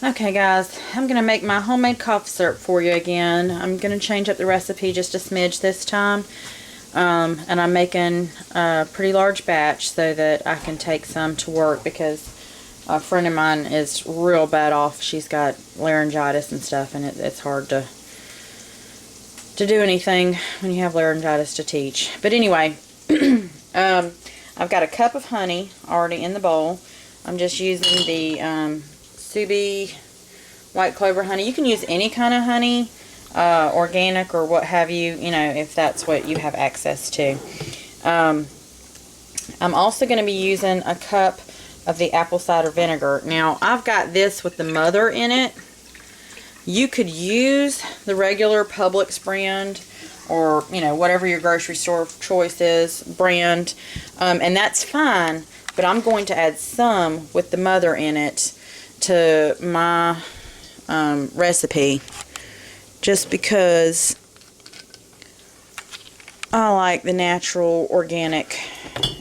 Okay guys, I'm going to make my homemade cough syrup for you again. I'm going to change up the recipe just a smidge this time. And I'm making a pretty large batch so that I can take some to work because a friend of mine is real bad off. She's got laryngitis and stuff, and it's hard to do anything when you have laryngitis to teach. But anyway, I've got a cup of honey already in the bowl. I'm just using the Subi white clover honey. You can use any kind of honey, organic or what have you, if that's what you have access to. I'm also going to be using a cup of the apple cider vinegar. Now, I've got this with the mother in it. You could use the regular Publix brand or, whatever your grocery store of choice is, brand, and that's fine, but I'm going to add some with the mother in it to my recipe just because I like the natural organic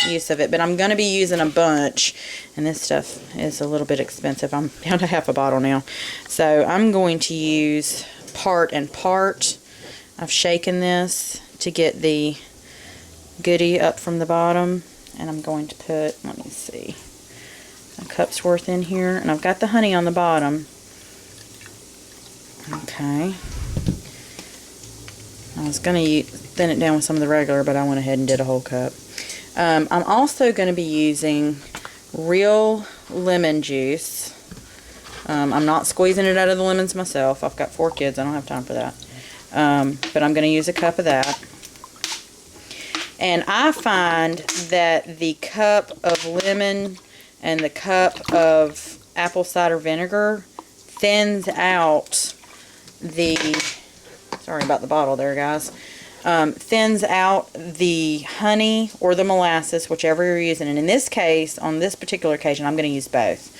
use of it. But I'm going to be using a bunch, and this stuff is a little bit expensive. I'm down to half a bottle now, so I'm going to use part and part. I've shaken this to get the goodie up from the bottom, and I'm going to put, let me see, a cup's worth in here, and I've got the honey on the bottom. Okay, I was going to thin it down with some of the regular, but I went ahead and did a whole cup. I'm also going to be using real lemon juice. I'm not squeezing it out of the lemons myself. I've got 4 kids. I don't have time for that. But I'm going to use a cup of that. And I find that the cup of lemon and the cup of apple cider vinegar thins out the, sorry about the bottle there guys, thins out the honey or the molasses, whichever you're using. And in this case, on this particular occasion, I'm going to use both.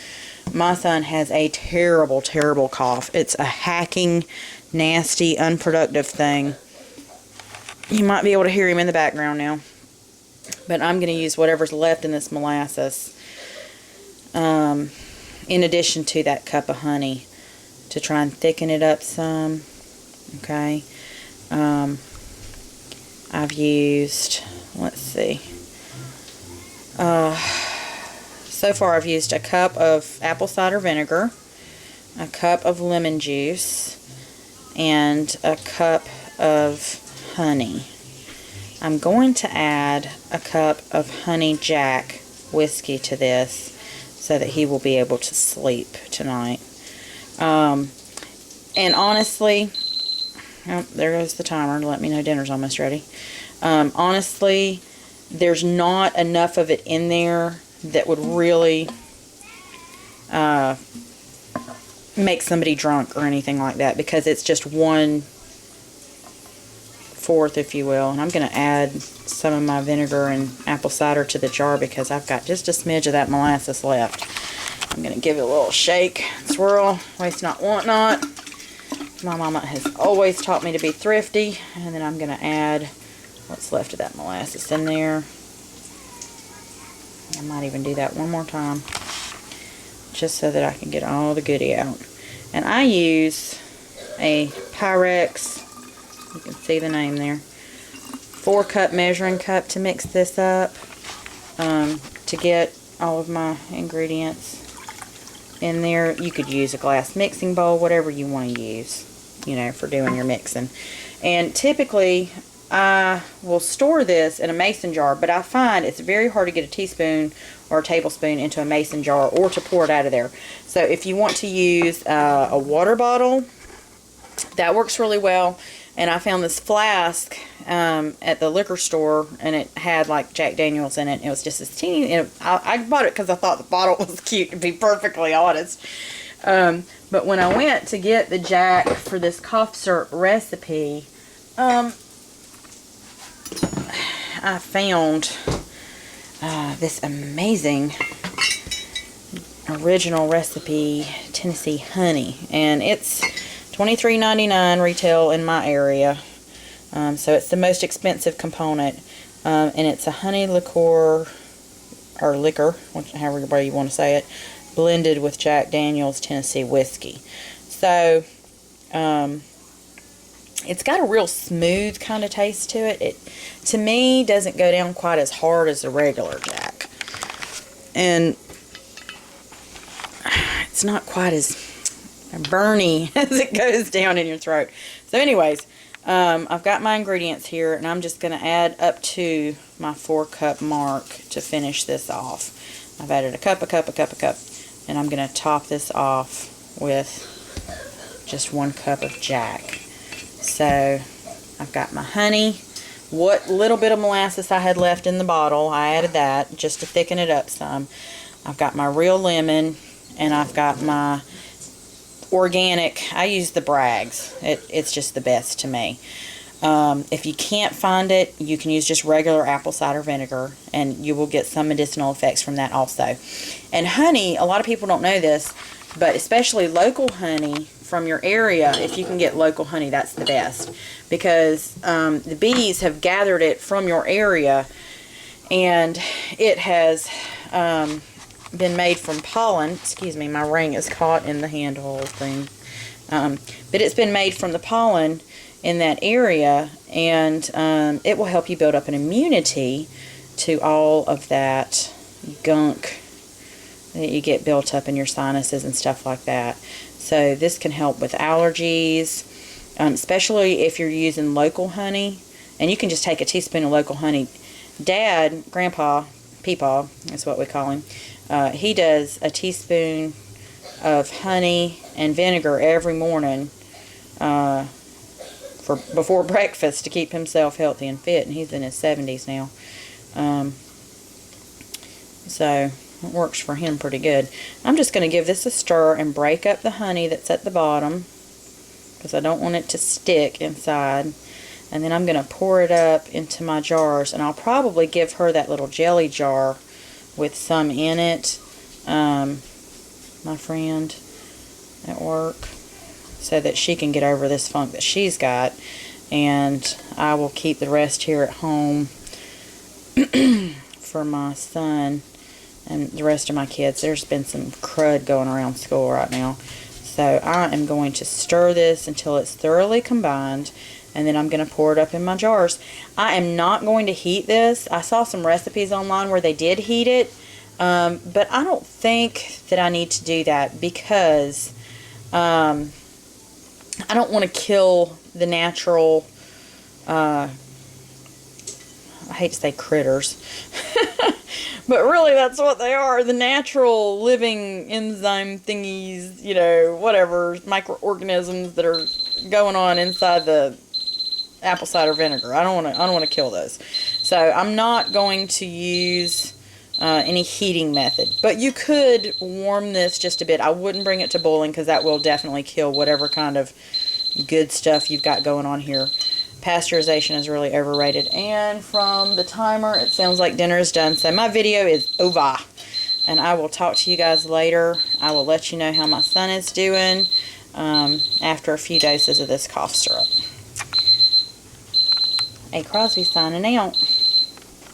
My son has a terrible, terrible cough. It's a hacking, nasty, unproductive thing. You might be able to hear him in the background now. But I'm going to use whatever's left in this molasses in addition to that cup of honey to try and thicken it up some. Okay. I've used, let's see, so far I've used a cup of apple cider vinegar, a cup of lemon juice, and a cup of honey. I'm going to add a cup of Honey Jack whiskey to this so that he will be able to sleep tonight. And honestly, oh, there goes the timer to let me know dinner's almost ready. Honestly, there's not enough of it in there that would really make somebody drunk or anything like that, because it's just 1/4, if you will. And I'm going to add some of my vinegar and apple cider to the jar because I've got just a smidge of that molasses left. I'm going to give it a little shake, swirl, waste not, want not. My mama has always taught me to be thrifty. And then I'm going to add what's left of that molasses in there. I might even do that one more time, just so that I can get all the goodie out. And I use a Pyrex, you can see the name there, 4-cup measuring cup to mix this up, to get all of my ingredients in there. You could use a glass mixing bowl, whatever you want to use, for doing your mixing. And typically I will store this in a mason jar, but I find it's very hard to get a teaspoon or a tablespoon into a mason jar or to pour it out of there. So if you want to use a water bottle, that works really well. And I found this flask at the liquor store, and it had like Jack Daniels in it. It was just this teeny, I bought it because I thought the bottle was cute, to be perfectly honest. But when I went to get the Jack for this cough syrup recipe, I found this amazing original recipe Tennessee honey, and it's $23.99 retail in my area, so it's the most expensive component, and it's a honey liqueur, or liquor, however you want to say it, blended with Jack Daniel's Tennessee whiskey. So, it's got a real smooth kind of taste to it. It, to me, doesn't go down quite as hard as the regular Jack. And it's not quite as burny as it goes down in your throat. So anyways, I've got my ingredients here, and I'm just going to add up to my 4-cup mark to finish this off. I've added a cup, and I'm going to top this off with just 1 cup of Jack. So I've got my honey. What little bit of molasses I had left in the bottle, I added that just to thicken it up some. I've got my real lemon, and I've got my organic. I use the Bragg's. It's just the best to me. If you can't find it, you can use just regular apple cider vinegar, and you will get some medicinal effects from that also. And honey, a lot of people don't know this, but especially local honey from your area, if you can get local honey, that's the best, because the bees have gathered it from your area, and it has been made from pollen. Excuse me, my ring is caught in the handle thing. But it's been made from the pollen in that area, and it will help you build up an immunity to all of that gunk that you get built up in your sinuses and stuff like that. So this can help with allergies, especially if you're using local honey. And you can just take a teaspoon of local honey. Dad, Grandpa, Peepaw, that's what we call him, he does a teaspoon of honey and vinegar every morning before breakfast to keep himself healthy and fit, and he's in his 70s now. So it works for him pretty good. I'm just going to give this a stir and break up the honey that's at the bottom, because I don't want it to stick inside. And then I'm going to pour it up into my jars, and I'll probably give her that little jelly jar with some in it, my friend at work, so that she can get over this funk that she's got, and I will keep the rest here at home for my son and the rest of my kids. There's been some crud going around school right now, so I am going to stir this until it's thoroughly combined, and then I'm going to pour it up in my jars. I am not going to heat this. I saw some recipes online where they did heat it, but I don't think that I need to do that, because I don't want to kill the natural, I hate to say critters, but really that's what they are, the natural living enzyme thingies, you know, whatever, microorganisms that are going on inside the apple cider vinegar. I don't want to kill those. So I'm not going to use any heating method, but you could warm this just a bit. I wouldn't bring it to boiling, because that will definitely kill whatever kind of good stuff you've got going on here. Pasteurization is really overrated. And from the timer, it sounds like dinner is done, so my video is over, and I will talk to you guys later. I will let you know how my son is doing after a few doses of this cough syrup. A. Crosby signing out.